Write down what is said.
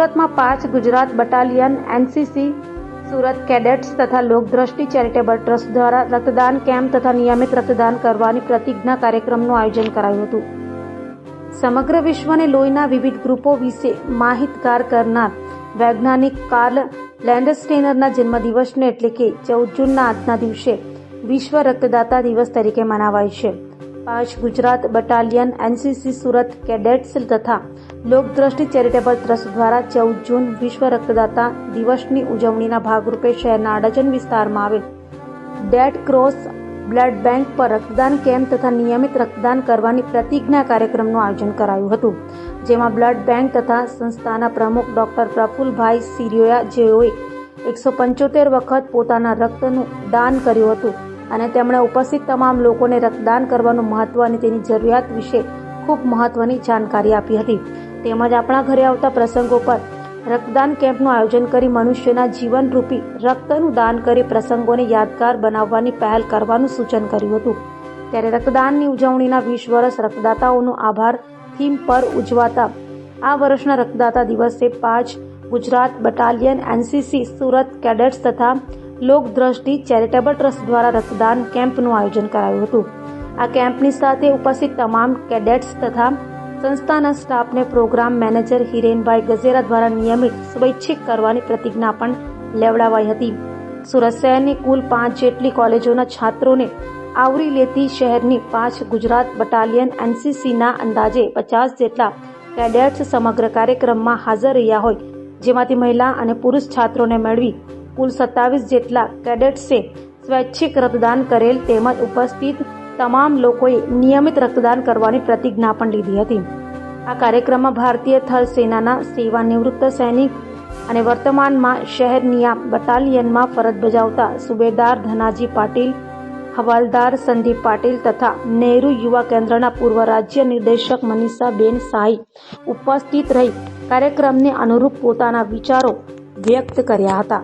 સુરતમાં 5 Gujarat battalion, NCC, Surat cadets તથા લોકદ્રષ્ટિ charitable trust દ્વારા રક્તદાન કેમ્પ તથા નિયમિત રક્તદાન કરવાની પ્રતિજ્ઞા કાર્યક્રમનું આયોજન કરાયું હતું. સમગ્ર વિશ્વને લોહીના વિવિધ ગ્રુપો વિશે માહિતગાર કરનાર વૈજ્ઞાનિક કાર્લ લેન્ડસ્ટેનરના જન્મદિવસને એટલે કે 14 જૂનના આજના દિવસે વિશ્વ રક્તદાતા દિવસ તરીકે મનાવાય છે. 5 Gujarat battalion, NCC, Surat cadets તથા લોકદ્રષ્ટિ ચેરિટેબલ ટ્રસ્ટ દ્વારા 14 જૂન વિશ્વ રક્તદાતા દિવસની ઉજવણીના ભાગરૂપે શહેરના અડાજણ વિસ્તારમાં આવેલ રેડ ક્રોસ બ્લડ બેંક પર રક્તદાન કેમ્પ તથા નિયમિત રક્તદાન કરવાની પ્રતિજ્ઞા કાર્યક્રમનું આયોજન કરાયું હતું, જેમાં બ્લડ બેંક તથા સંસ્થાના પ્રમુખ ડોક્ટર પ્રફુલભાઈ સિરિયોયા, જેઓએ 175 વખત પોતાના રક્તનું દાન કર્યું હતું અને તેમણે ઉપસ્થિત તમામ લોકોને રક્તદાન કરવાનું મહત્વ અને તેની જરૂરિયાત વિશે ખૂબ મહત્વની જાણકારી આપી હતી. તેમજ આપણા ઘરે આવતા પ્રસંગો પર રક્તદાન કેમ્પનું આયોજન કરી મનુષ્યના જીવનરૂપી રક્તનું દાન કરી પ્રસંગોને યાદગાર બનાવવાની પહેલ કરવાનું સૂચન કર્યું હતું. ત્યારે રક્તદાનની ઉજવણીના 20 વર્ષ રક્તદાતાઓનો આભાર થીમ પર ઉજવાતા આ વર્ષના રક્તદાતા દિવસે 5 Gujarat battalion, NCC, Surat cadets તથા લોકદ્રષ્ટિ ચેરિટેબલ ટ્રસ્ટ દ્વારા રક્તદાન કેમ્પનું આયોજન કરાયું હતું. આ કેમ્પની સાથે ઉપસ્થિત તમામ કેડેટ્સ તથા સંસ્થાના સ્ટાફને પ્રોગ્રામ મેનેજર હિરેનભાઈ ગજેરા દ્વારા નિયમિત સ્વૈચ્છિક કરવાની પ્રતિજ્ઞા પણ લેવડાવાઈ હતી. સુરત શહેરની કુલ 5 જેટલી કોલેજોના છાત્રોને આવરી લેતી શહેરની 5 ગુજરાત બટાલિયન, એનસીસીના અંદાજે 50 જેટલા કેડેટ્સ સમગ્ર કાર્યક્રમમાં હાજર રહ્યા હોય, જેમાંથી મહિલા અને પુરુષ છાત્રોને મેળવી કુલ 27 જેટલા કેડેટ્સે સ્વૈચ્છિક રક્તદાન કરેલ તેમજ ઉપસ્થિત તમામ લોકોએ નિયમિત રક્તદાન કરવાની પ્રતિજ્ઞા પણ લીધી હતી. આ કાર્યક્રમમાં ભારતીય થલ સેનાના સેવાનિવૃત્ત સૈનિક અને વર્તમાનમાં શહેરની આ બટાલિયનમાં ફરજ બજાવતા સુબેદાર ધનાજી પાટીલ, હવાલદાર સંદીપ પાટીલ તથા નહેરુ યુવા કેન્દ્રના પૂર્વ રાજ્ય નિર્દેશક મનીષાબેન શાહી ઉપસ્થિત રહી કાર્યક્રમને અનુરૂપ પોતાના વિચારો વ્યક્ત કર્યા હતા.